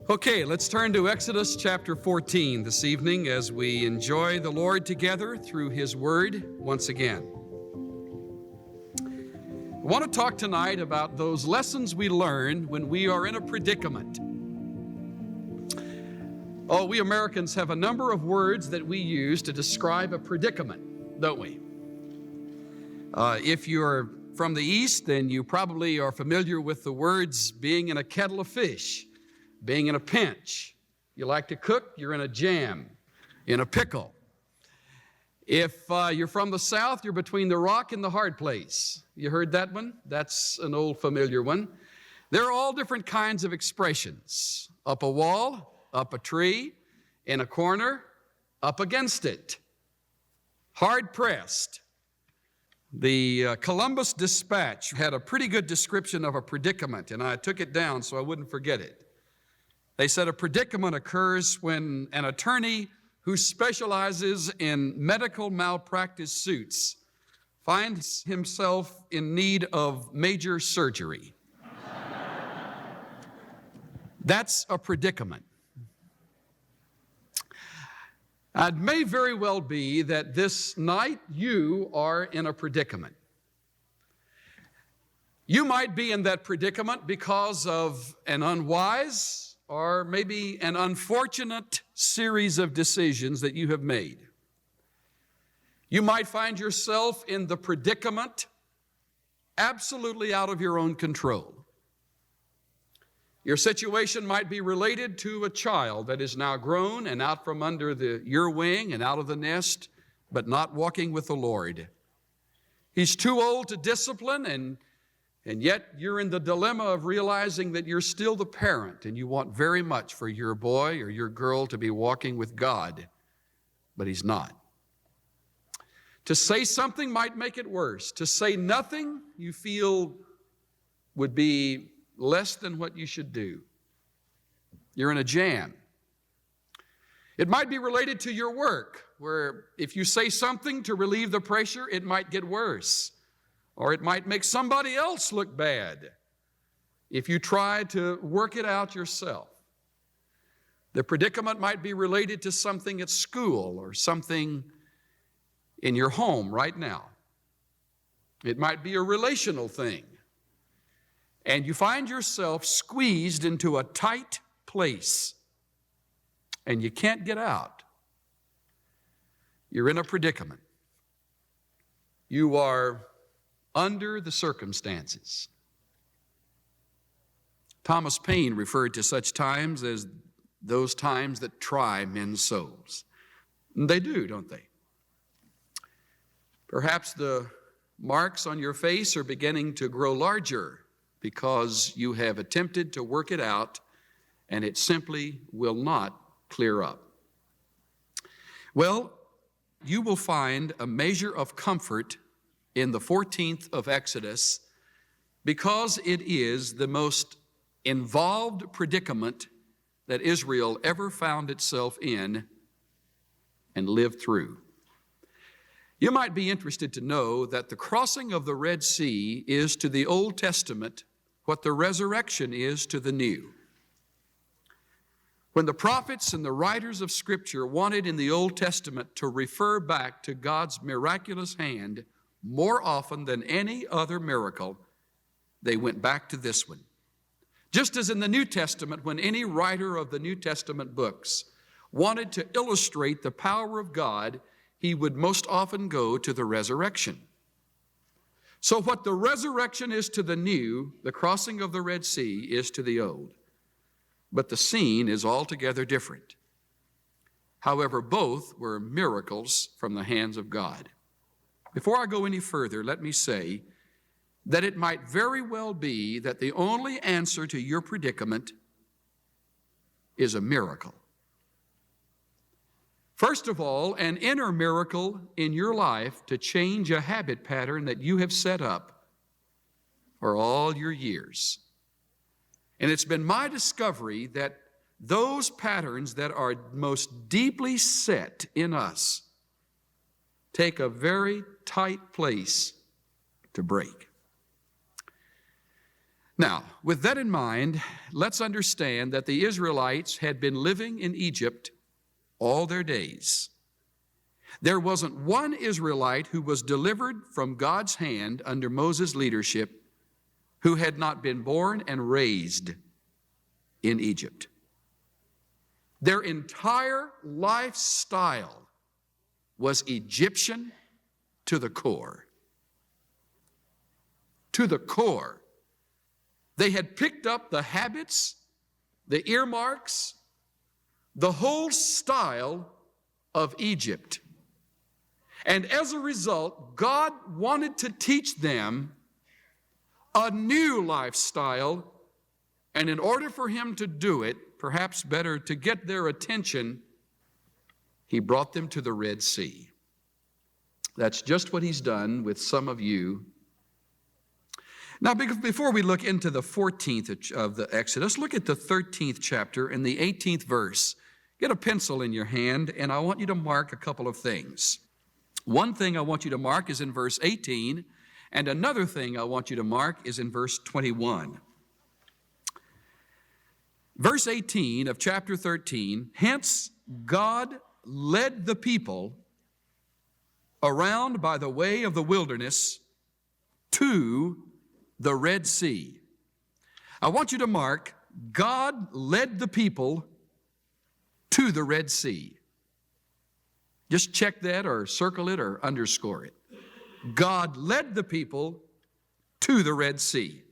Okay, let's turn to Exodus chapter 14 this evening as we enjoy the Lord together through His Word once again. I want to talk tonight about those lessons we learn when we are in a predicament. Oh, we Americans have a number of words that we use to describe a predicament, don't we? If you're from the East, then you probably are familiar with the words being in a kettle of fish, being in a pinch. You like to cook, you're in a jam, in a pickle. If you're from the South, you're between the rock and the hard place. You heard that one? That's an old familiar one. There are all different kinds of expressions. Up a wall, up a tree, in a corner, up against it. Hard pressed. The Columbus Dispatch had a pretty good description of a predicament, and I took it down so I wouldn't forget it. They said a predicament occurs when an attorney who specializes in medical malpractice suits finds himself in need of major surgery. That's a predicament. It may very well be that this night you are in a predicament. You might be in that predicament because of an unwise or maybe an unfortunate series of decisions that you have made. You might find yourself in the predicament absolutely out of your own control. Your situation might be related to a child that is now grown and out from under your wing and out of the nest, but not walking with the Lord. He's too old to discipline, and yet you're in the dilemma of realizing that you're still the parent and you want very much for your boy or your girl to be walking with God, but he's not. To say something might make it worse. To say nothing, you feel, would be less than what you should do. You're in a jam. It might be related to your work, where if you say something to relieve the pressure, it might get worse. Or it might make somebody else look bad if you try to work it out yourself. The predicament might be related to something at school or something in your home right now. It might be a relational thing. And you find yourself squeezed into a tight place and you can't get out. You're in a predicament. You are under the circumstances. Thomas Paine referred to such times as those times that try men's souls. And they do, don't they? Perhaps the marks on your face are beginning to grow larger because you have attempted to work it out and it simply will not clear up. Well, you will find a measure of comfort in the 14th of Exodus because it is the most involved predicament that Israel ever found itself in and lived through. You might be interested to know that the crossing of the Red Sea is to the Old Testament what the resurrection is to the New. When the prophets and the writers of Scripture wanted in the Old Testament to refer back to God's miraculous hand more often than any other miracle, they went back to this one. Just as in the New Testament, when any writer of the New Testament books wanted to illustrate the power of God, he would most often go to the resurrection. So what the resurrection is to the new, the crossing of the Red Sea is to the old. But the scene is altogether different. However, both were miracles from the hands of God. Before I go any further, let me say that it might very well be that the only answer to your predicament is a miracle. First of all, an inner miracle in your life to change a habit pattern that you have set up for all your years. And it's been my discovery that those patterns that are most deeply set in us take a very tight place to break. Now, with that in mind, let's understand that the Israelites had been living in Egypt all their days. There wasn't one Israelite who was delivered from God's hand under Moses' leadership who had not been born and raised in Egypt. Their entire lifestyle was Egyptian to the core. To the core. They had picked up the habits, the earmarks, the whole style of Egypt. And as a result, God wanted to teach them a new lifestyle, and in order for him to do it, perhaps better to get their attention, he brought them to the Red Sea. That's just what he's done with some of you. Now, before we look into the 14th of the Exodus, look at the 13th chapter and the 18th verse. Get a pencil in your hand, and I want you to mark a couple of things. One thing I want you to mark is in verse 18, and another thing I want you to mark is in verse 21. Verse 18 of chapter 13, hence God led the people around by the way of the wilderness to the Red Sea. I want you to mark, God led the people to the Red Sea. Just check that or circle it or underscore it. God led the people to the Red Sea.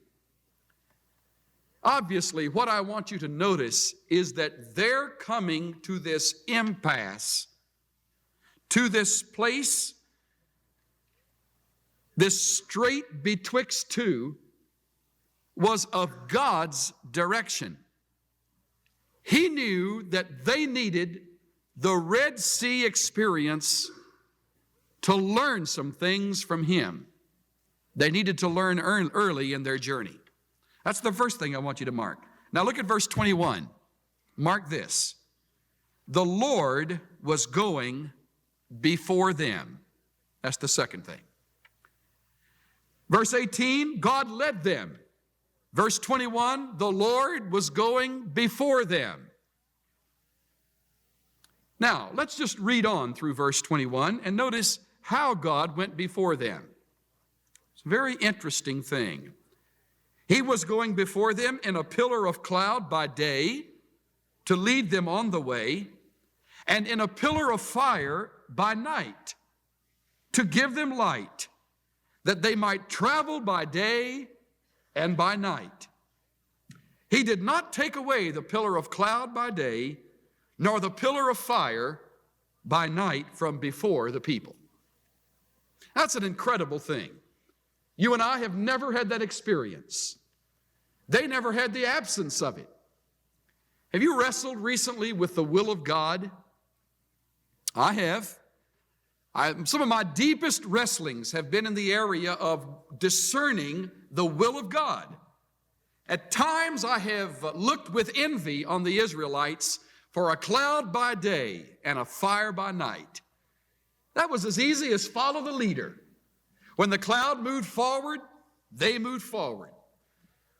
Obviously, what I want you to notice is that they're coming to this impasse, to this place, this strait betwixt two, was of God's direction. He knew that they needed the Red Sea experience to learn some things from him. They needed to learn early in their journey. That's the first thing I want you to mark. Now look at verse 21. Mark this. The Lord was going before them. That's the second thing. Verse 18, God led them. Verse 21, the Lord was going before them. Now, let's just read on through verse 21 and notice how God went before them. It's a very interesting thing. He was going before them in a pillar of cloud by day to lead them on the way, and in a pillar of fire by night to give them light, that they might travel by day and by night. He did not take away the pillar of cloud by day, nor the pillar of fire by night from before the people. That's an incredible thing. You and I have never had that experience. They never had the absence of it. Have you wrestled recently with the will of God? I have. Some of my deepest wrestlings have been in the area of discerning the will of God. At times I have looked with envy on the Israelites for a cloud by day and a fire by night. That was as easy as follow the leader. When the cloud moved forward, they moved forward.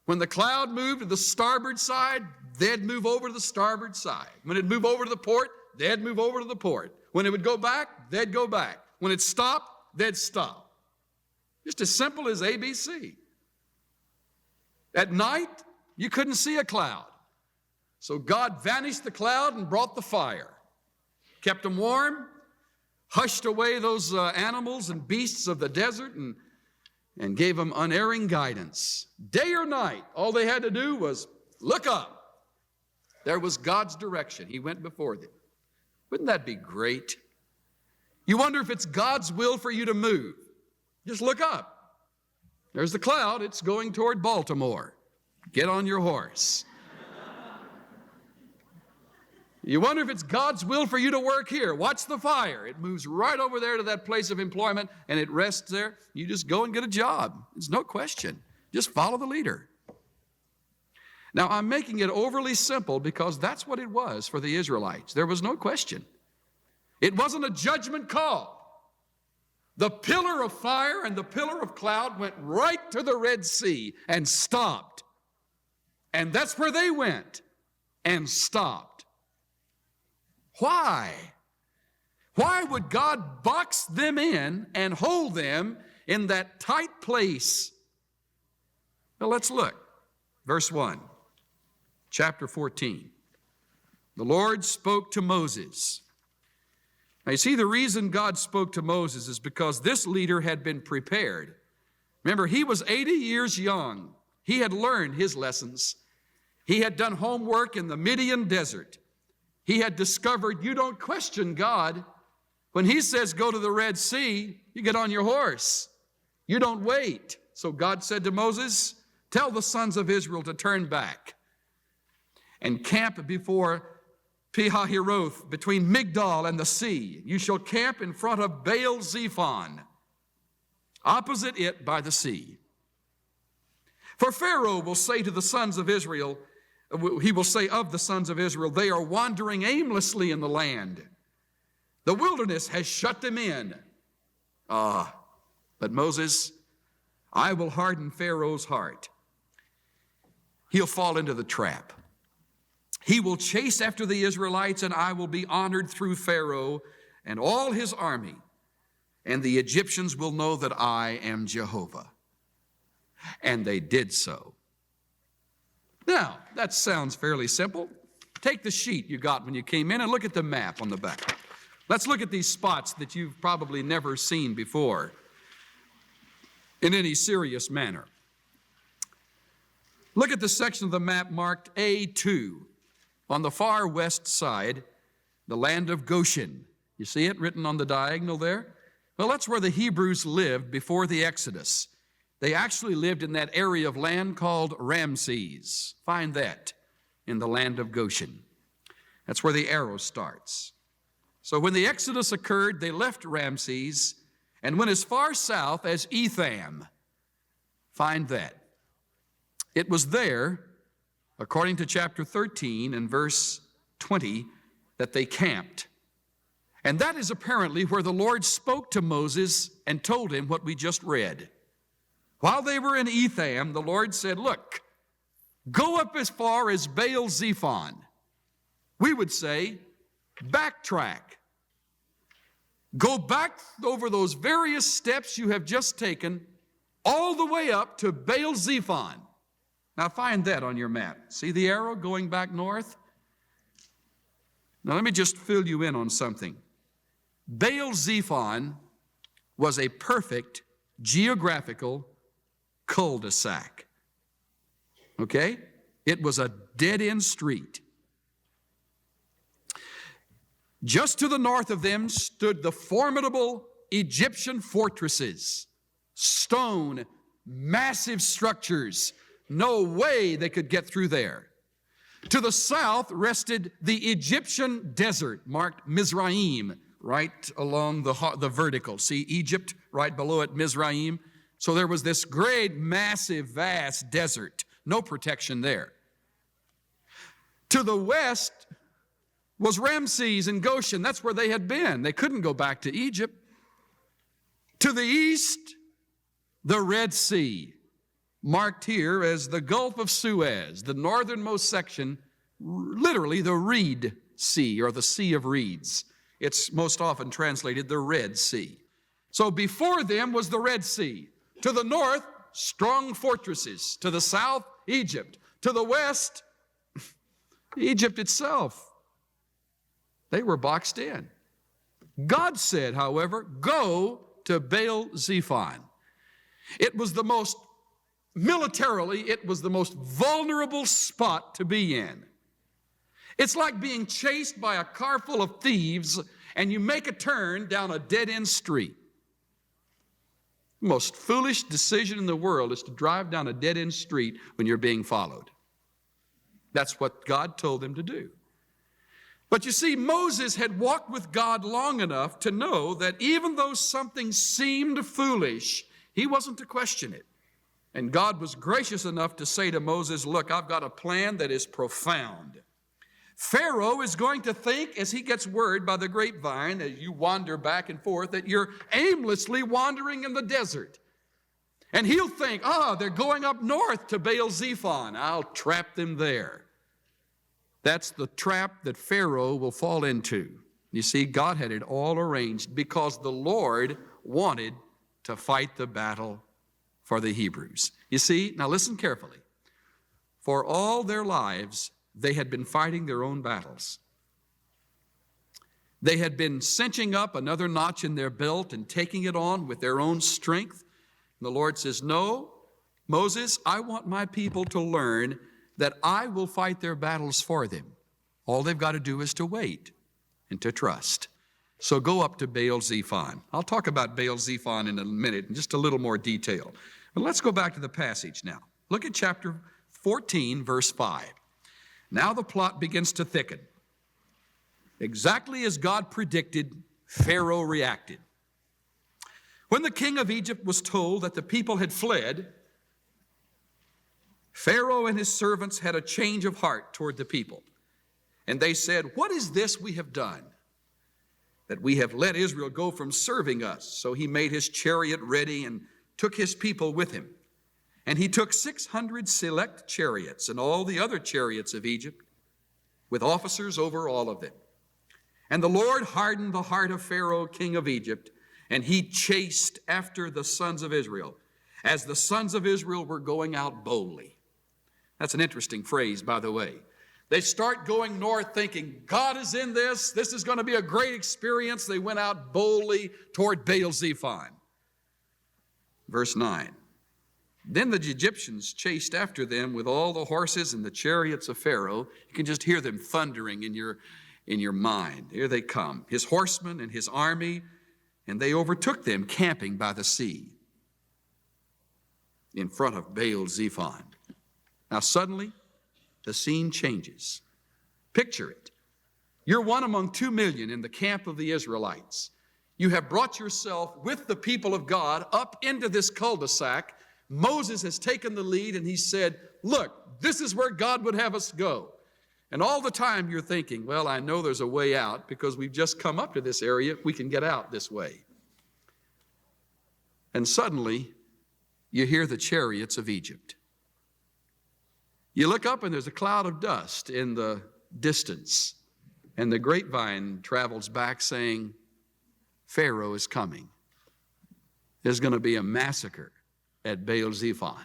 When the cloud moved to the starboard side, they'd move over to the starboard side. When it'd move over to the port, they'd move over to the port. When it would go back, they'd go back. When it stopped, they'd stop. Just as simple as ABC. At night, you couldn't see a cloud. So God vanished the cloud and brought the fire. Kept them warm, hushed away those animals and beasts of the desert, and gave them unerring guidance. Day or night, all they had to do was look up. There was God's direction. He went before them. Wouldn't that be great? You wonder if it's God's will for you to move. Just look up. There's the cloud. It's going toward Baltimore. Get on your horse. You wonder if it's God's will for you to work here. Watch the fire. It moves right over there to that place of employment, and it rests there. You just go and get a job. There's no question. Just follow the leader. Now, I'm making it overly simple because that's what it was for the Israelites. There was no question. It wasn't a judgment call. The pillar of fire and the pillar of cloud went right to the Red Sea and stopped. And that's where they went and stopped. Why? Why would God box them in and hold them in that tight place? Well, let's look. Verse 1, chapter 14. The Lord spoke to Moses. Now, you see, the reason God spoke to Moses is because this leader had been prepared. Remember, he was 80 years young. He had learned his lessons. He had done homework in the Midian desert. He had discovered you don't question God. When he says go to the Red Sea, you get on your horse. You don't wait. So God said to Moses, tell the sons of Israel to turn back and camp before Pihahiroth, between Migdal and the sea. You shall camp in front of Baal Zephon, opposite it by the sea. For Pharaoh will say to the sons of Israel, he will say of the sons of Israel, they are wandering aimlessly in the land. The wilderness has shut them in. But Moses, I will harden Pharaoh's heart. He'll fall into the trap. He will chase after the Israelites, and I will be honored through Pharaoh and all his army. And the Egyptians will know that I am Jehovah. And they did so. Now, that sounds fairly simple. Take the sheet you got when you came in and look at the map on the back. Let's look at these spots that you've probably never seen before in any serious manner. Look at the section of the map marked A2. On the far west side, the land of Goshen. You see it written on the diagonal there? Well, that's where the Hebrews lived before the Exodus. They actually lived in that area of land called Ramses. Find that in the land of Goshen. That's where the arrow starts. So when the Exodus occurred, they left Ramses and went as far south as Etham. Find that. It was there, according to chapter 13 and verse 20, that they camped. And that is apparently where the Lord spoke to Moses and told him what we just read. While they were in Etham, the Lord said, look, go up as far as Baal Zephon. We would say, backtrack. Go back over those various steps you have just taken all the way up to Baal Zephon. Now find that on your map. See the arrow going back north? Now let me just fill you in on something. Baal Zephon was a perfect geographical cul-de-sac. Okay? It was a dead-end street. Just to the north of them stood the formidable Egyptian fortresses, stone, massive structures. No way they could get through there. To the south rested the Egyptian desert, marked Mizraim, right along the vertical. See Egypt right below it, Mizraim? So there was this great, massive, vast desert. No protection there. To the west was Ramses and Goshen. That's where they had been. They couldn't go back to Egypt. To the east, the Red Sea, marked here as the Gulf of Suez, the northernmost section, literally the Reed Sea, or the Sea of Reeds. It's most often translated the Red Sea. So before them was the Red Sea. To the north, strong fortresses. To the south, Egypt. To the west, Egypt itself. They were boxed in. God said, however, go to Baal Zephon. It was the most, militarily, it was the most vulnerable spot to be in. It's like being chased by a car full of thieves and you make a turn down a dead-end street. The most foolish decision in the world is to drive down a dead-end street when you're being followed. That's what God told them to do. But you see, Moses had walked with God long enough to know that even though something seemed foolish, he wasn't to question it. And God was gracious enough to say to Moses, look, I've got a plan that is profound. Pharaoh is going to think, as he gets word by the grapevine, as you wander back and forth, that you're aimlessly wandering in the desert. And he'll think, they're going up north to Baal-zephon. I'll trap them there. That's the trap that Pharaoh will fall into. You see, God had it all arranged because the Lord wanted to fight the battle for the Hebrews. You see, now listen carefully. For all their lives, they had been fighting their own battles. They had been cinching up another notch in their belt and taking it on with their own strength. And the Lord says, no, Moses, I want my people to learn that I will fight their battles for them. All they've got to do is to wait and to trust. So go up to Baal-zephon. I'll talk about Baal-zephon in a minute in just a little more detail. But let's go back to the passage now. Look at chapter 14, verse 5. Now the plot begins to thicken. Exactly as God predicted, Pharaoh reacted. When the king of Egypt was told that the people had fled, Pharaoh and his servants had a change of heart toward the people. And they said, what is this we have done, that we have let Israel go from serving us? So he made his chariot ready and took his people with him. And he took 600 select chariots and all the other chariots of Egypt, with officers over all of them. And the Lord hardened the heart of Pharaoh, king of Egypt, and he chased after the sons of Israel, as the sons of Israel were going out boldly. That's an interesting phrase, by the way. They start going north thinking, God is in this. This is going to be a great experience. They went out boldly toward Baal-zephon. Verse 9. Then the Egyptians chased after them with all the horses and the chariots of Pharaoh. You can just hear them thundering in your mind. Here they come, his horsemen and his army, and they overtook them camping by the sea in front of Baal-zephon. Now suddenly, the scene changes. Picture it. You're one among 2 million in the camp of the Israelites. You have brought yourself with the people of God up into this cul-de-sac. Moses has taken the lead and he said, look, this is where God would have us go. And all the time you're thinking, well, I know there's a way out because we've just come up to this area. We can get out this way. And suddenly you hear the chariots of Egypt. You look up and there's a cloud of dust in the distance. And the grapevine travels back saying, Pharaoh is coming. There's going to be a massacre at Baal-zephon.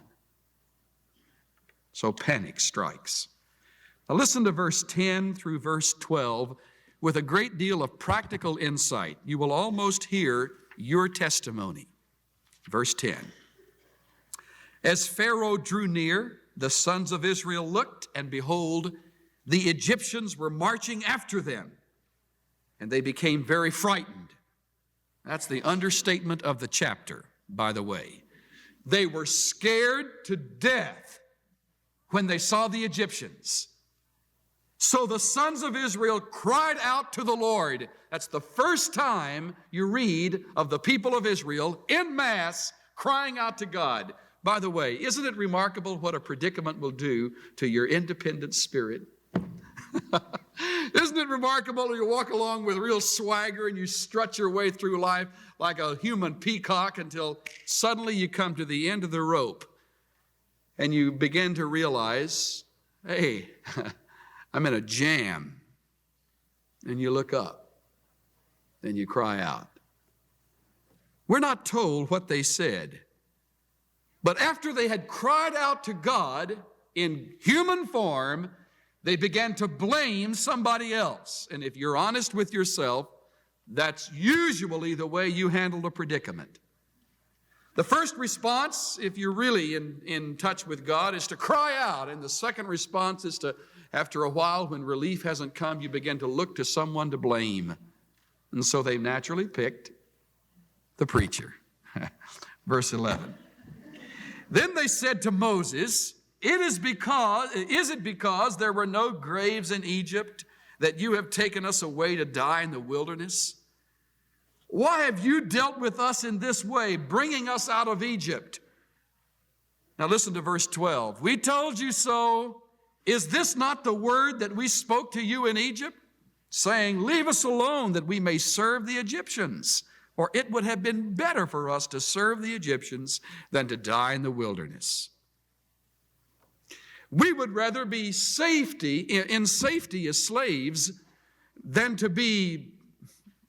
So panic strikes. Now listen to verse 10 through verse 12 with a great deal of practical insight. You will almost hear your testimony. Verse 10. As Pharaoh drew near, the sons of Israel looked, and behold, the Egyptians were marching after them, and they became very frightened. That's the understatement of the chapter, by the way. They were scared to death when they saw the Egyptians. So the sons of Israel cried out to the Lord. That's the first time you read of the people of Israel en masse crying out to God. By the way, isn't it remarkable what a predicament will do to your independent spirit? Isn't it remarkable you walk along with real swagger and you strut your way through life like a human peacock until suddenly you come to the end of the rope and you begin to realize, hey, I'm in a jam. And you look up and you cry out. We're not told what they said. But after they had cried out to God in human form, they began to blame somebody else. And if you're honest with yourself, that's usually the way you handle a predicament. The first response, if you're really in touch with God, is to cry out. And the second response is to, after a while, when relief hasn't come, you begin to look to someone to blame. And so they naturally picked the preacher. Verse 11. Then they said to Moses, is it because there were no graves in Egypt that you have taken us away to die in the wilderness? Why have you dealt with us in this way, bringing us out of Egypt? Now listen to verse 12. We told you so. Is this not the word that we spoke to you in Egypt, saying, leave us alone that we may serve the Egyptians? For it would have been better for us to serve the Egyptians than to die in the wilderness. We would rather be in safety as slaves than to be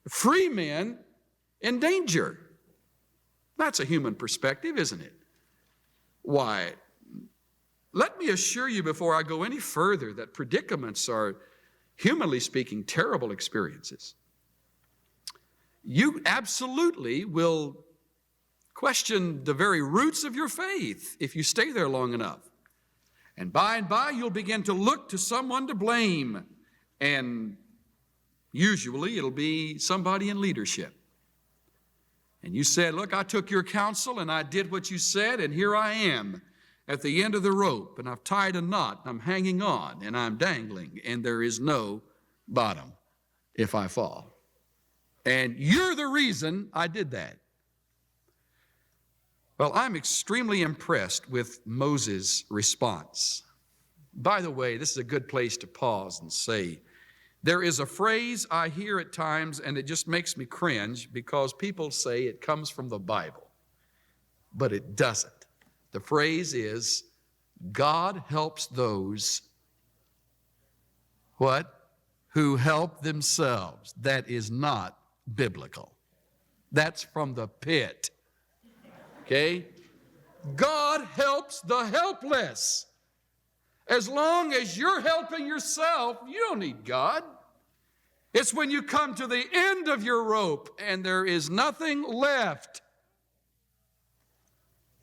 free men in danger. That's a human perspective, isn't it? Why, let me assure you before I go any further that predicaments are, humanly speaking, terrible experiences. You absolutely will question the very roots of your faith if you stay there long enough. And by you'll begin to look to someone to blame. And usually it'll be somebody in leadership. And you said, look, I took your counsel and I did what you said, and here I am at the end of the rope, and I've tied a knot, and I'm hanging on, and I'm dangling, and there is no bottom if I fall. And you're the reason I did that. Well, I'm extremely impressed with Moses' response. By the way, this is a good place to pause and say, there is a phrase I hear at times, and it just makes me cringe because people say it comes from the Bible, but it doesn't. The phrase is, God helps those, what? Who help themselves. That is not biblical. That's from the pit. Okay? God helps the helpless. As long as you're helping yourself, you don't need God. It's when you come to the end of your rope and there is nothing left.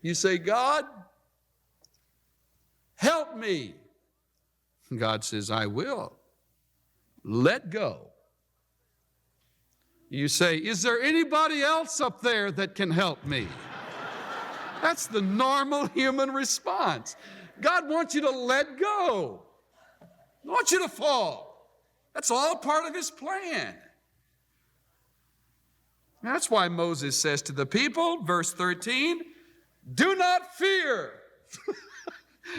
You say, God, help me. God says, I will. Let go. You say, is there anybody else up there that can help me? That's the normal human response. God wants you to let go. He wants you to fall. That's all part of his plan. That's why Moses says to the people, verse 13, do not fear.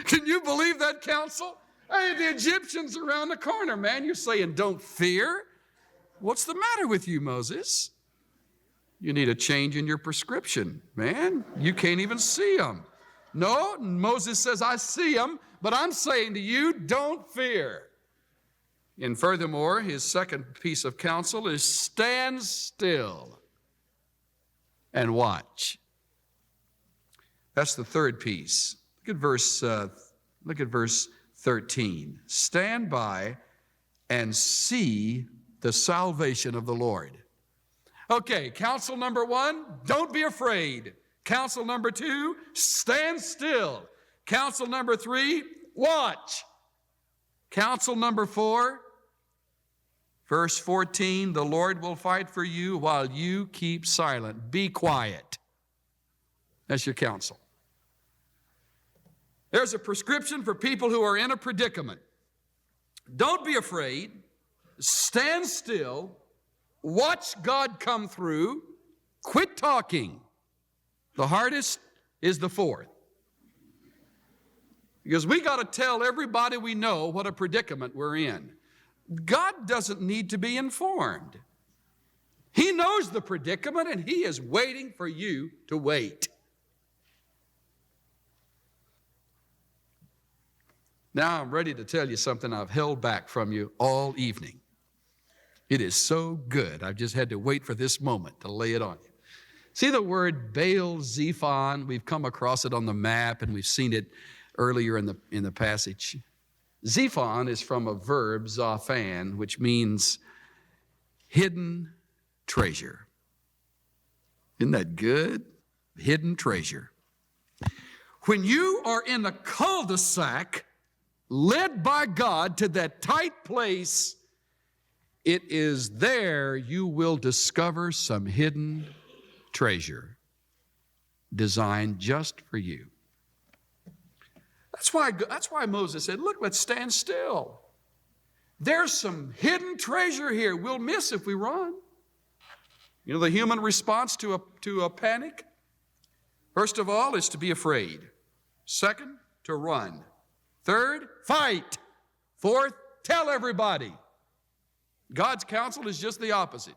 Can you believe that counsel? Hey, the Egyptians around the corner, man. You're saying don't fear? What's the matter with you, Moses? You need a change in your prescription, man. You can't even see them. No, Moses says, I see them, but I'm saying to you, don't fear. And furthermore, his second piece of counsel is stand still and watch. That's the third piece. Look at verse 13. Stand by and see the salvation of the Lord. Okay, counsel number 1, don't be afraid. Counsel number 2, stand still. Counsel number 3, watch. Counsel number 4, verse 14, the Lord will fight for you while you keep silent. Be quiet. That's your counsel. There's a prescription for people who are in a predicament. Don't be afraid. Stand still. Watch God come through. Quit talking. The hardest is the fourth. Because we got to tell everybody we know what a predicament we're in. God doesn't need to be informed. He knows the predicament and he is waiting for you to wait. Now I'm ready to tell you something I've held back from you all evening. It is so good. I've just had to wait for this moment to lay it on you. See the word Baal-zephon? We've come across it on the map and we've seen it earlier in the passage. Zephon is from a verb, zaphan, which means hidden treasure. Isn't that good? Hidden treasure. When you are in a cul-de-sac, led by God to that tight place, it is there you will discover some hidden treasure designed just for you. That's why Moses said, look, let's stand still. There's some hidden treasure here we'll miss if we run. You know the human response to a panic? First of all, is to be afraid. Second, to run. Third, fight. Fourth, tell everybody. God's counsel is just the opposite.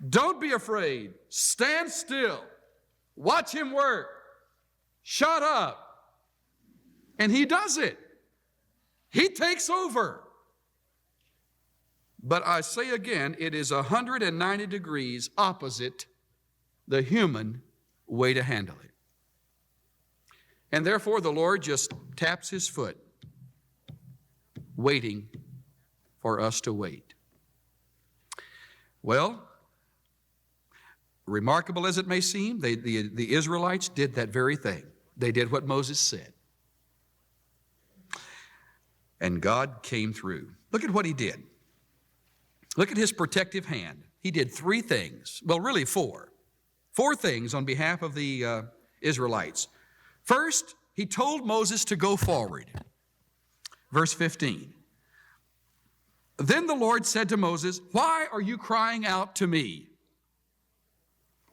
Don't be afraid. Stand still. Watch him work. Shut up. And he does it. He takes over. But I say again, it is 190 degrees opposite the human way to handle it. And therefore the Lord just taps his foot, waiting for us to wait. Well, remarkable as it may seem, the Israelites did that very thing. They did what Moses said. And God came through. Look at what he did. Look at his protective hand. He did 3 things. Well, really 4. 4 things on behalf of the Israelites. First, he told Moses to go forward. Verse 15. Then the Lord said to Moses, "Why are you crying out to me?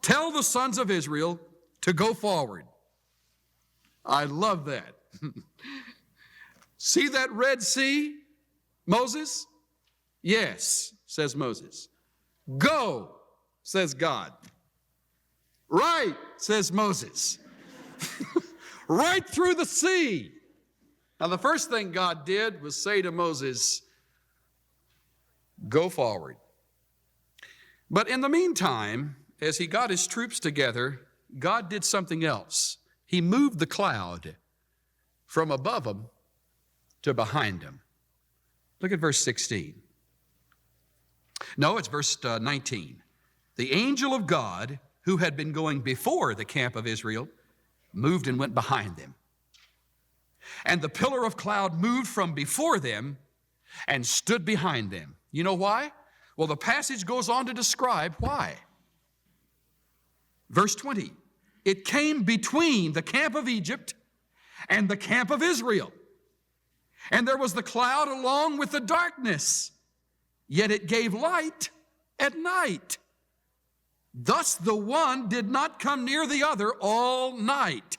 Tell the sons of Israel to go forward." I love that. See that Red Sea, Moses? Yes, says Moses. Go, says God. Right, says Moses. Right through the sea. Now the first thing God did was say to Moses, go forward. But in the meantime, as he got his troops together, God did something else. He moved the cloud from above him to behind him. Look at verse 16. No, it's verse 19. The angel of God, who had been going before the camp of Israel, moved and went behind them. And the pillar of cloud moved from before them and stood behind them. You know why? Well, the passage goes on to describe why. Verse 20. It came between the camp of Egypt and the camp of Israel. And there was the cloud along with the darkness, yet it gave light at night. Thus the one did not come near the other all night.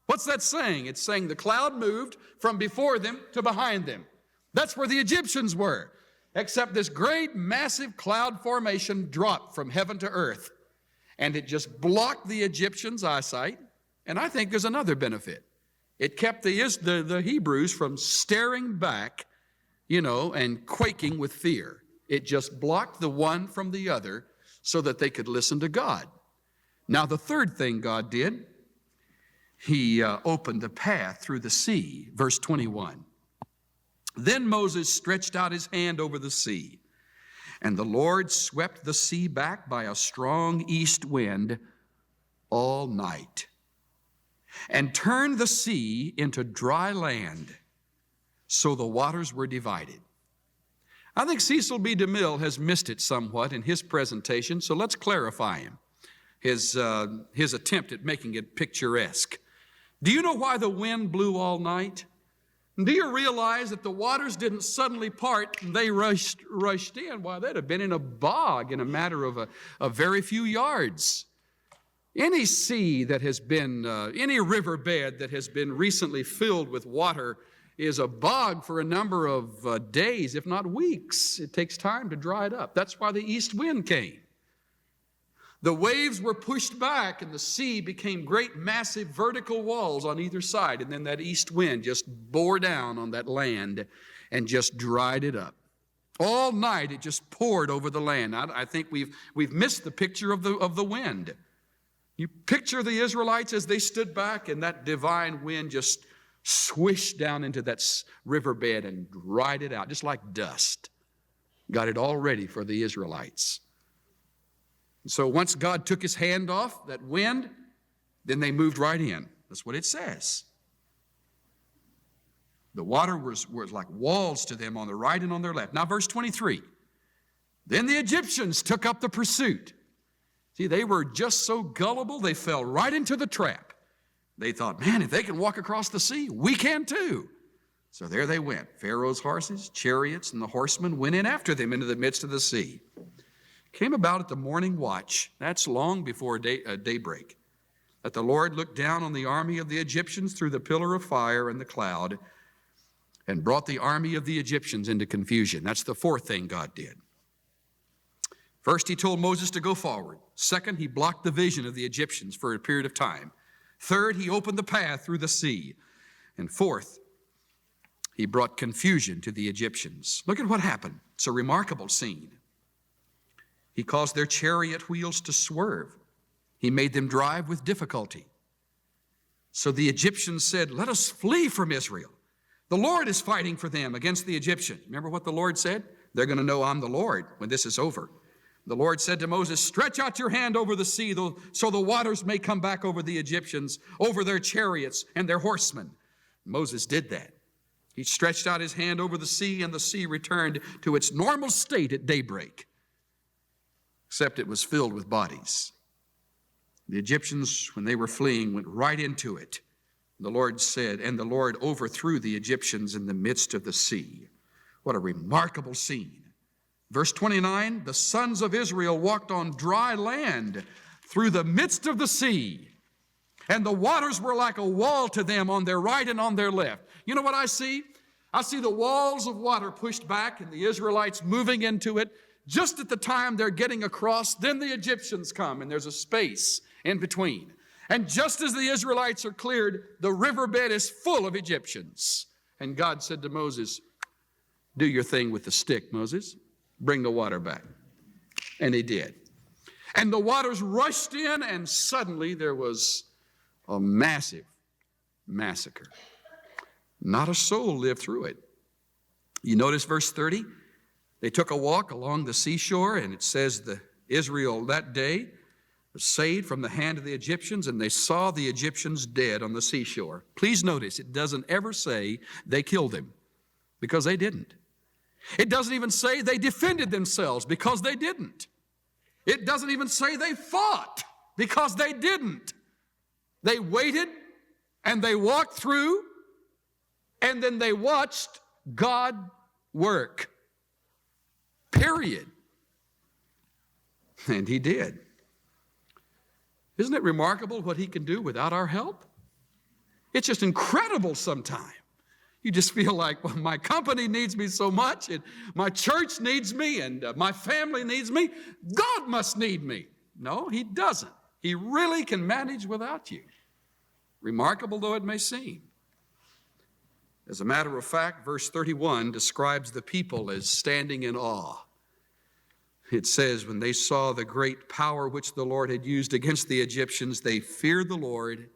What's that saying? It's saying the cloud moved from before them to behind them. That's where the Egyptians were, except this great massive cloud formation dropped from heaven to earth. And it just blocked the Egyptians' eyesight. And I think there's another benefit. It kept the Hebrews from staring back, and quaking with fear. It just blocked the one from the other so that they could listen to God. Now, the third thing God did, he opened the path through the sea. Verse 21. Then Moses stretched out his hand over the sea, and the Lord swept the sea back by a strong east wind all night, and turned the sea into dry land, so the waters were divided. I think Cecil B. DeMille has missed it somewhat in his presentation, so let's clarify him, his attempt at making it picturesque. Do you know why the wind blew all night? Do you realize that the waters didn't suddenly part and they rushed in? Why, they'd have been in a bog in a matter of a very few yards. Any sea that has been, any riverbed that has been recently filled with water is a bog for a number of days, if not weeks. It takes time to dry it up. That's why the east wind came. The waves were pushed back and the sea became great, massive vertical walls on either side. And then that east wind just bore down on that land and just dried it up. All night it just poured over the land. I think we've missed the picture of the wind. You picture the Israelites as they stood back and that divine wind just swished down into that riverbed and dried it out, just like dust. Got it all ready for the Israelites. So once God took his hand off that wind, then they moved right in. That's what it says. The water was like walls to them on the right and on their left. Now verse 23. Then the Egyptians took up the pursuit. See, they were just so gullible, they fell right into the trap. They thought, man, if they can walk across the sea, we can too. So there they went. Pharaoh's horses, chariots, and the horsemen went in after them into the midst of the sea. Came about at the morning watch, that's long before daybreak, that the Lord looked down on the army of the Egyptians through the pillar of fire and the cloud and brought the army of the Egyptians into confusion. That's the fourth thing God did. First, he told Moses to go forward. Second, he blocked the vision of the Egyptians for a period of time. Third, he opened the path through the sea. And fourth, he brought confusion to the Egyptians. Look at what happened. It's a remarkable scene. He caused their chariot wheels to swerve. He made them drive with difficulty. So the Egyptians said, "Let us flee from Israel. The Lord is fighting for them against the Egyptians." Remember what the Lord said? They're going to know I'm the Lord when this is over. The Lord said to Moses, "Stretch out your hand over the sea so the waters may come back over the Egyptians, over their chariots and their horsemen." Moses did that. He stretched out his hand over the sea, and the sea returned to its normal state at daybreak, except it was filled with bodies. The Egyptians, when they were fleeing, went right into it. The Lord said, and the Lord overthrew the Egyptians in the midst of the sea. What a remarkable scene. Verse 29, the sons of Israel walked on dry land through the midst of the sea, and the waters were like a wall to them on their right and on their left. You know what I see? I see the walls of water pushed back and the Israelites moving into it. Just at the time they're getting across, then the Egyptians come, and there's a space in between. And just as the Israelites are cleared, the riverbed is full of Egyptians. And God said to Moses, "Do your thing with the stick, Moses. Bring the water back." And he did. And the waters rushed in, and suddenly there was a massive massacre. Not a soul lived through it. You notice verse 30? They took a walk along the seashore, and it says that Israel that day was saved from the hand of the Egyptians, and they saw the Egyptians dead on the seashore. Please notice, it doesn't ever say they killed them, because they didn't. It doesn't even say they defended themselves, because they didn't. It doesn't even say they fought, because they didn't. They waited, and they walked through, and then they watched God work. Period. And he did. Isn't it remarkable what he can do without our help? It's just incredible sometimes. You just feel like, well, my company needs me so much, and my church needs me, and my family needs me. God must need me. No, he doesn't. He really can manage without you. Remarkable though it may seem. As a matter of fact, verse 31 describes the people as standing in awe. It says, when they saw the great power which the Lord had used against the Egyptians, they feared the Lord,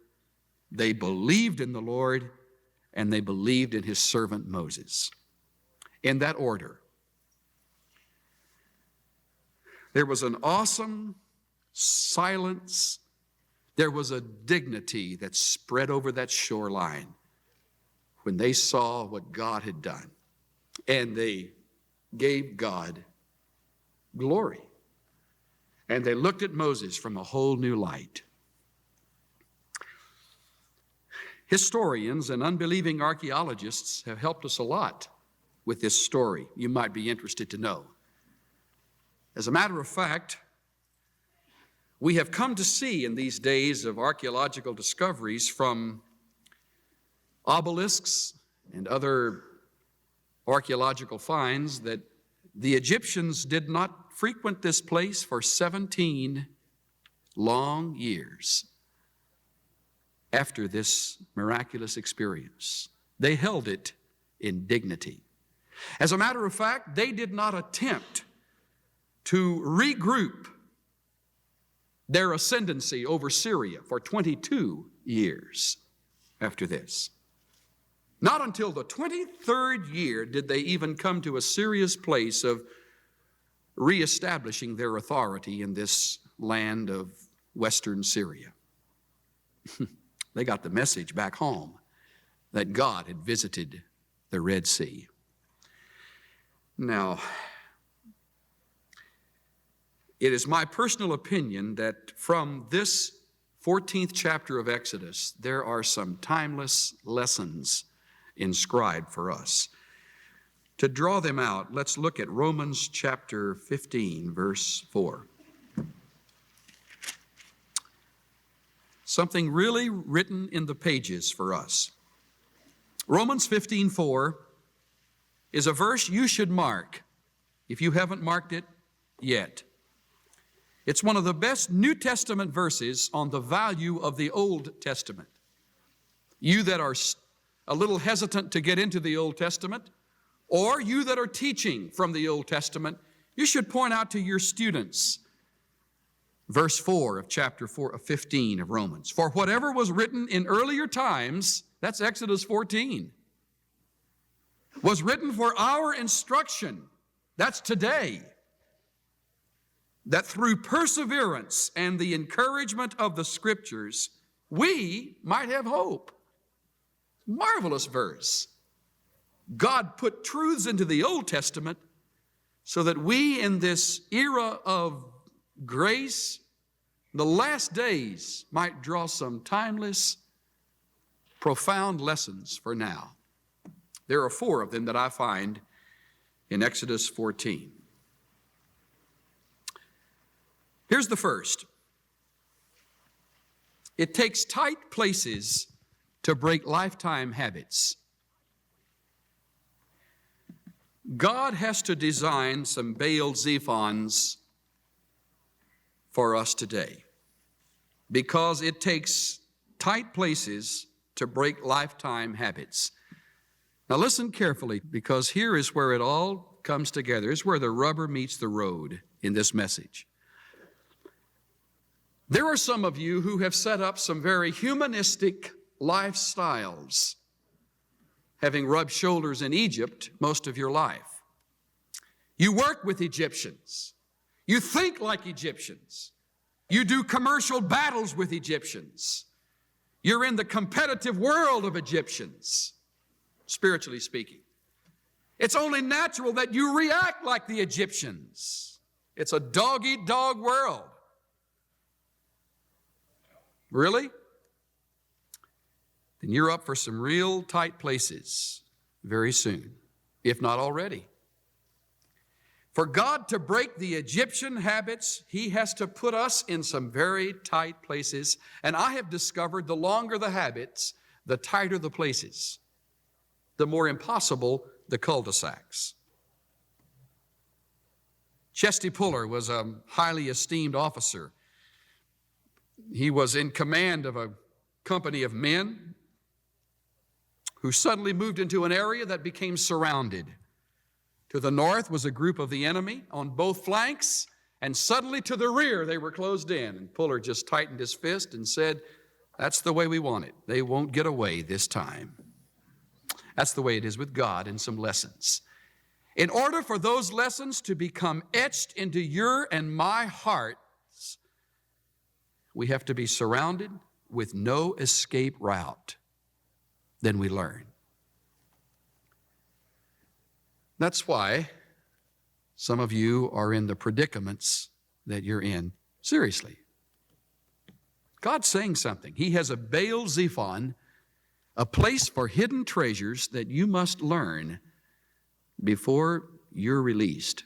they believed in the Lord, and they believed in his servant Moses. In that order. There was an awesome silence. There was a dignity that spread over that shoreline when they saw what God had done. And they gave God glory. And they looked at Moses from a whole new light. Historians and unbelieving archaeologists have helped us a lot with this story. You might be interested to know. As a matter of fact, we have come to see in these days of archaeological discoveries from obelisks and other archaeological finds that the Egyptians did not frequent this place for 17 long years after this miraculous experience. They held it in dignity. As a matter of fact, they did not attempt to regroup their ascendancy over Syria for 22 years after this. Not until the 23rd year did they even come to a serious place of reestablishing their authority in this land of western Syria. They got the message back home that God had visited the Red Sea. Now, it is my personal opinion that from this 14th chapter of Exodus, there are some timeless lessons inscribed for us. To draw them out, let's look at Romans chapter 15, verse 4. Something really written in the pages for us. Romans 15:4 is a verse you should mark if you haven't marked it yet. It's one of the best New Testament verses on the value of the Old Testament. You that are a little hesitant to get into the Old Testament, or you that are teaching from the Old Testament, you should point out to your students verse 4 of chapter 15 of Romans. For whatever was written in earlier times, that's Exodus 14, was written for our instruction, that's today, that through perseverance and the encouragement of the Scriptures, we might have hope. Marvelous verse. God put truths into the Old Testament so that we in this era of grace, the last days, might draw some timeless, profound lessons for now. There are 4 of them that I find in Exodus 14. Here's the first. It takes tight places to break lifetime habits. God has to design some Baal Zephons for us today because it takes tight places to break lifetime habits. Now listen carefully, because here is where it all comes together. It's where the rubber meets the road in this message. There are some of you who have set up some very humanistic lifestyles, having rubbed shoulders in Egypt most of your life. You work with Egyptians. You think like Egyptians. You do commercial battles with Egyptians. You're in the competitive world of Egyptians, spiritually speaking. It's only natural that you react like the Egyptians. It's a dog-eat-dog world. Really? Then you're up for some real tight places very soon, if not already. For God to break the Egyptian habits, He has to put us in some very tight places. And I have discovered the longer the habits, the tighter the places, the more impossible the cul-de-sacs. Chesty Puller was a highly esteemed officer. He was in command of a company of men who suddenly moved into an area that became surrounded. To the north was a group of the enemy on both flanks, and suddenly to the rear they were closed in. And Puller just tightened his fist and said, "That's the way we want it. They won't get away this time." That's the way it is with God in some lessons. In order for those lessons to become etched into your and my hearts, we have to be surrounded with no escape route. Then we learn. That's why some of you are in the predicaments that you're in. Seriously. God's saying something. He has a Baal Zephon, a place for hidden treasures that you must learn before you're released,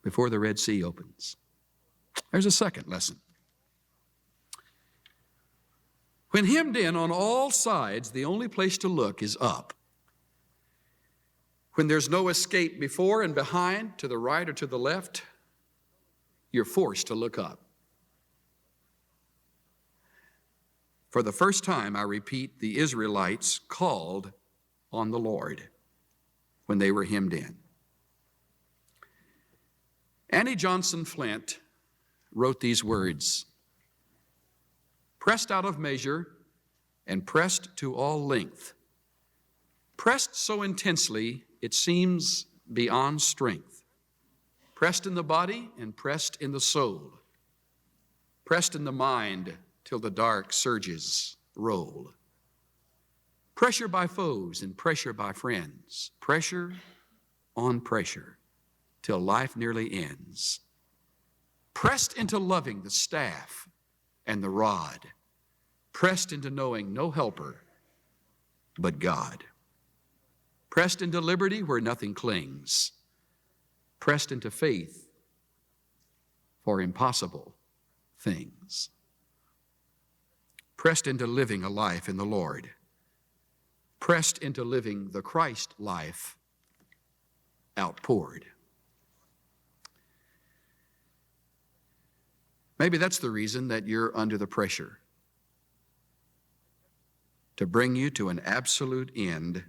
before the Red Sea opens. There's a second lesson. When hemmed in on all sides, the only place to look is up. When there's no escape before and behind, to the right or to the left, you're forced to look up. For the first time, I repeat, the Israelites called on the Lord when they were hemmed in. Annie Johnson Flint wrote these words: "Pressed out of measure and pressed to all length, pressed so intensely it seems beyond strength, pressed in the body and pressed in the soul, pressed in the mind till the dark surges roll. Pressure by foes and pressure by friends, pressure on pressure till life nearly ends. Pressed into loving the staff and the rod, pressed into knowing no helper but God. Pressed into liberty where nothing clings, pressed into faith for impossible things. Pressed into living a life in the Lord, pressed into living the Christ life outpoured." Maybe that's the reason that you're under the pressure to bring you to an absolute end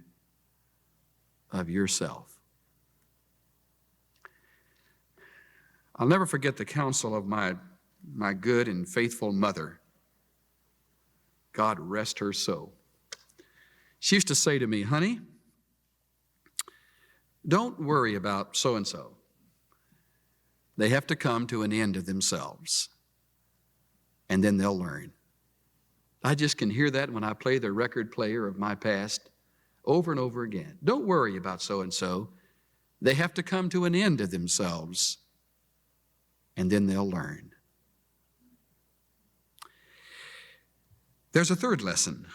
of yourself. I'll never forget the counsel of my good and faithful mother. God rest her soul. She used to say to me, honey, don't worry about so-and-so. They have to come to an end of themselves, and then they'll learn. I just can hear that when I play the record player of my past over and over again. Don't worry about so-and-so. They have to come to an end of themselves, and then they'll learn. There's a third lesson.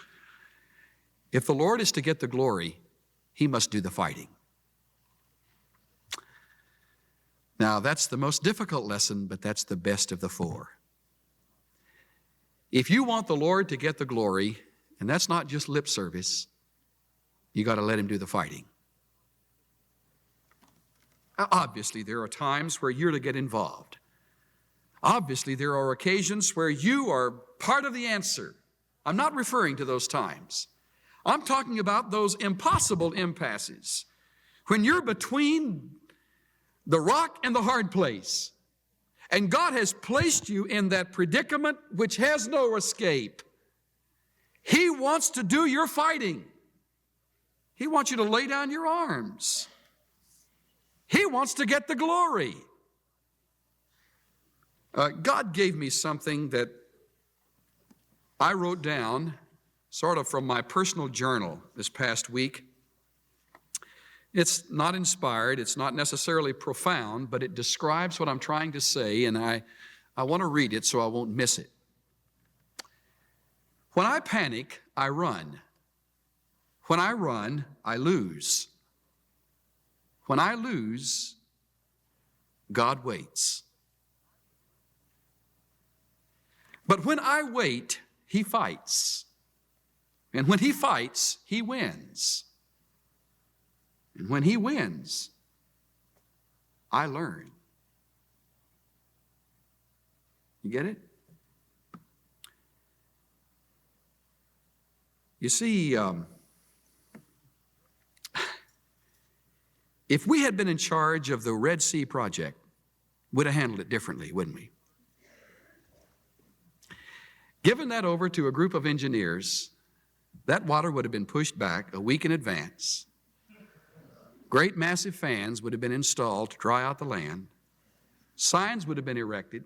If the Lord is to get the glory, He must do the fighting. Now, that's the most difficult lesson, but that's the best of the four. If you want the Lord to get the glory, and that's not just lip service, you got to let Him do the fighting. Obviously, there are times where you're to get involved. Obviously, there are occasions where you are part of the answer. I'm not referring to those times. I'm talking about those impossible impasses when you're between the rock and the hard place, and God has placed you in that predicament which has no escape. He wants to do your fighting. He wants you to lay down your arms. He wants to get the glory. God gave me something that I wrote down sort of from my personal journal this past week. It's not inspired, it's not necessarily profound, but it describes what I'm trying to say, and I want to read it so I won't miss it. When I panic, I run. When I run, I lose. When I lose, God waits. But when I wait, He fights. And when He fights, He wins. And when He wins, I learn. You get it? You see, if we had been in charge of the Red Sea project, we'd have handled it differently, wouldn't we? Given that over to a group of engineers, that water would have been pushed back a week in advance. Great massive fans would have been installed to dry out the land. Signs would have been erected.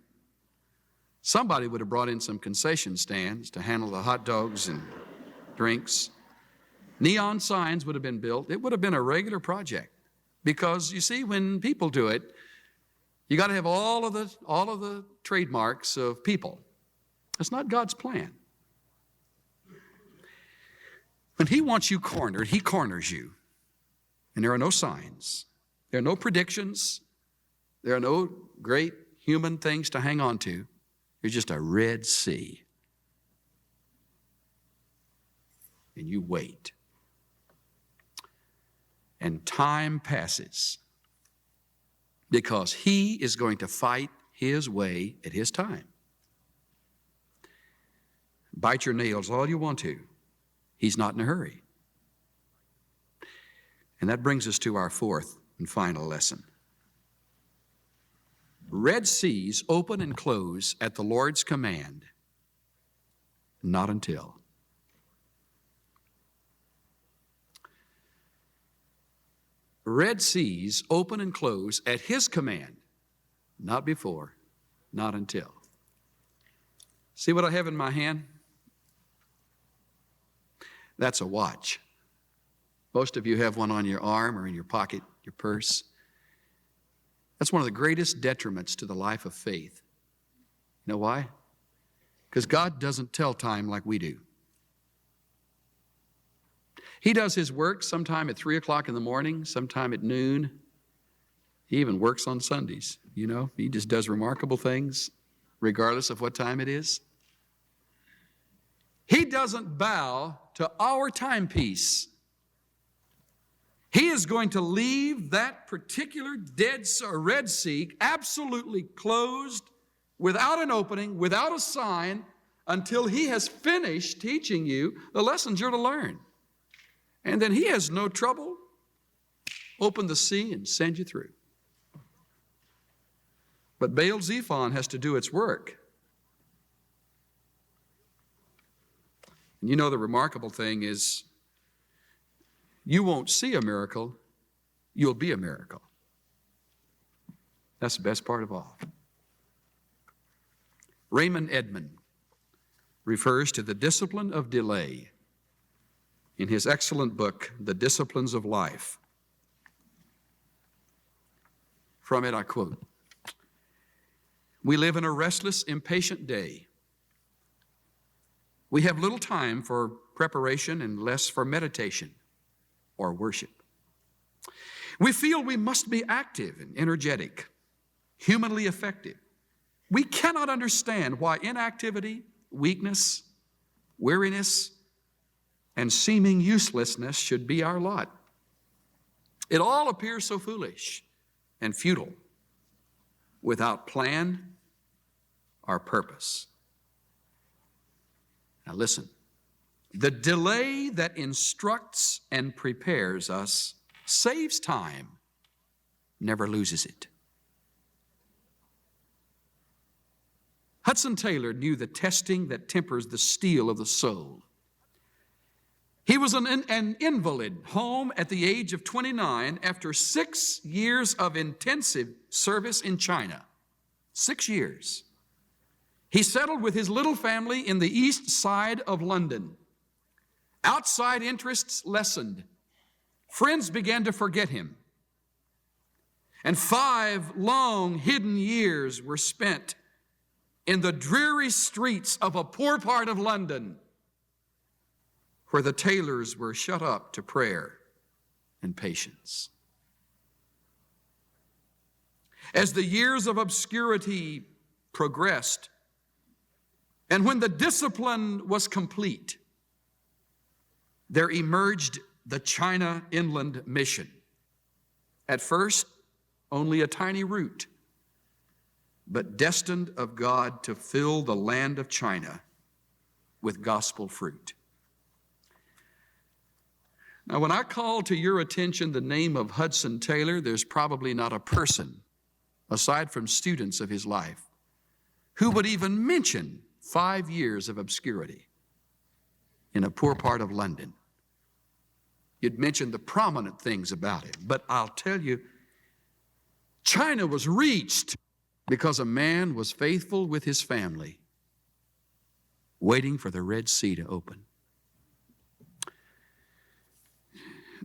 Somebody would have brought in some concession stands to handle the hot dogs and drinks. Neon signs would have been built. It would have been a regular project. Because, you see, when people do it, you got to have all of the trademarks of people. That's not God's plan. When He wants you cornered, He corners you. And there are no signs. There are no predictions. There are no great human things to hang on to. There's just a Red Sea. And you wait. And time passes because He is going to fight His way at His time. Bite your nails all you want to. He's not in a hurry. And that brings us to our fourth and final lesson. Red seas open and close at the Lord's command, not until. Red seas open and close at His command, not before, not until. See what I have in my hand? That's a watch. Most of you have one on your arm or in your pocket, your purse. That's one of the greatest detriments to the life of faith. You know why? Because God doesn't tell time like we do. He does His work sometime at 3 o'clock in the morning, sometime at noon. He even works on Sundays, you know. He just does remarkable things regardless of what time it is. He doesn't bow to our timepiece. He is going to leave that particular Red Sea absolutely closed without an opening, without a sign, until he has finished teaching you the lessons you're to learn. And then he has no trouble open the sea and send you through. But Baal-zephon has to do its work. And you know, the remarkable thing is, you won't see a miracle, you'll be a miracle. That's the best part of all. Raymond Edmond refers to the discipline of delay in his excellent book, The Disciplines of Life. From it I quote, "We live in a restless, impatient day. We have little time for preparation and less for meditation or worship. We feel we must be active and energetic, humanly effective. We cannot understand why inactivity, weakness, weariness, and seeming uselessness should be our lot. It all appears so foolish and futile, without plan or purpose." Now listen, the delay that instructs and prepares us saves time, never loses it. Hudson Taylor knew the testing that tempers the steel of the soul. He was an invalid home at the age of 29 after 6 years of intensive service in China. 6 years. He settled with his little family in the east side of London. Outside interests lessened. Friends began to forget him. And 5 long, hidden years were spent in the dreary streets of a poor part of London, where the Taylors were shut up to prayer and patience. As the years of obscurity progressed, and when the discipline was complete, there emerged the China Inland Mission. At first, only a tiny root, but destined of God to fill the land of China with gospel fruit. Now, when I call to your attention the name of Hudson Taylor, there's probably not a person, aside from students of his life, who would even mention 5 years of obscurity in a poor part of London. You'd mention the prominent things about it, but I'll tell you, China was reached because a man was faithful with his family, waiting for the Red Sea to open.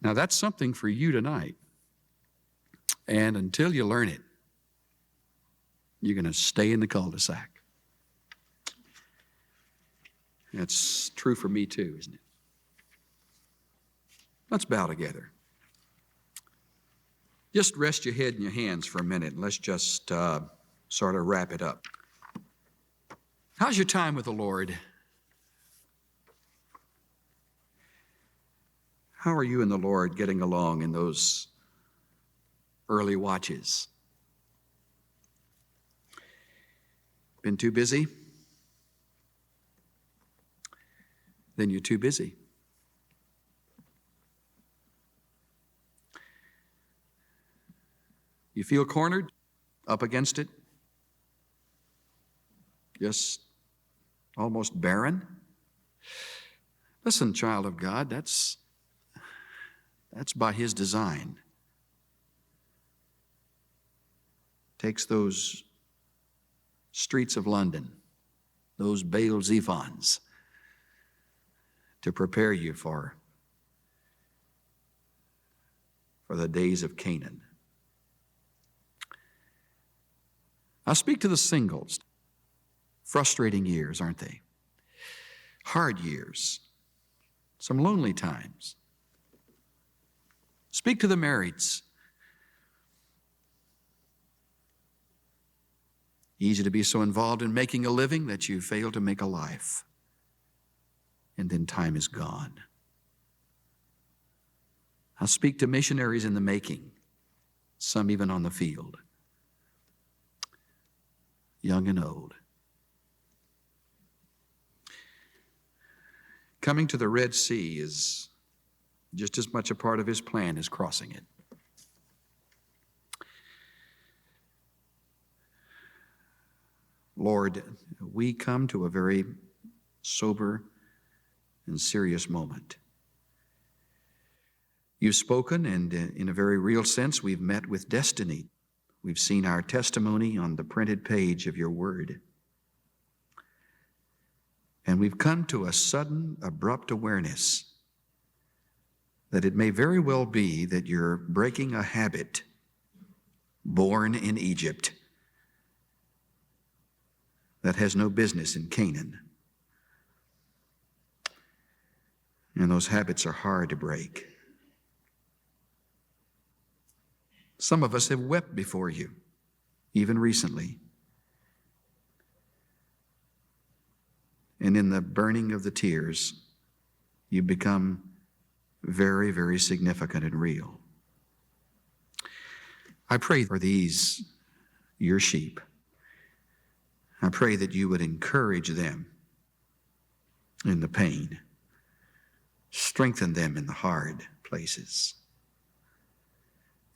Now that's something for you tonight. And until you learn it, you're going to stay in the cul-de-sac. That's true for me too, isn't it? Let's bow together. Just rest your head in your hands for a minute and let's just sort of wrap it up. How's your time with the Lord? How are you and the Lord getting along in those early watches? Been too busy? Then you're too busy. You feel cornered, up against it, just almost barren? Listen, child of God, that's by His design. Takes those streets of London, those Baal-zephons, to prepare you for the days of Canaan. I speak to the singles. Frustrating years, aren't they? Hard years. Some lonely times. Speak to the marrieds. Easy to be so involved in making a living that you fail to make a life. And then time is gone. I'll speak to missionaries in the making, some even on the field. young and old. Coming to the Red Sea is just as much a part of his plan as crossing it. Lord, we come to a very sober and serious moment. You've spoken, and in a very real sense, we've met with destiny. We've seen our testimony on the printed page of your word. And we've come to a sudden, abrupt awareness that it may very well be that you're breaking a habit born in Egypt that has no business in Canaan. And those habits are hard to break. Some of us have wept before you, even recently. And in the burning of the tears, you become very, very significant and real. I pray for these, your sheep. I pray that you would encourage them in the pain, strengthen them in the hard places,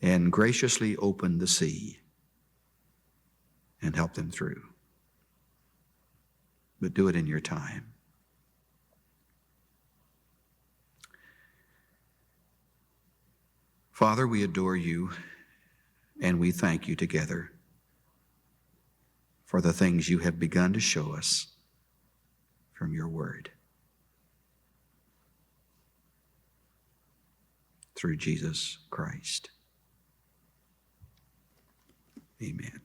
and graciously open the sea and help them through. But do it in your time. Father, we adore you and we thank you together for the things you have begun to show us from your word. Through Jesus Christ. Amen.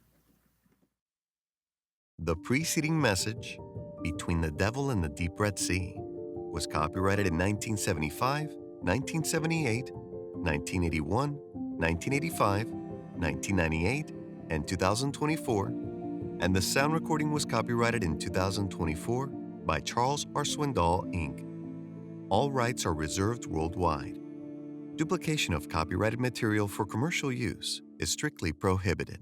The preceding message, Between the Devil and the Deep Red Sea, was copyrighted in 1975, 1978, 1981, 1985, 1998, and 2024, and the sound recording was copyrighted in 2024 by Chuck Swindoll, Inc. All rights are reserved worldwide. Duplication of copyrighted material for commercial use is strictly prohibited.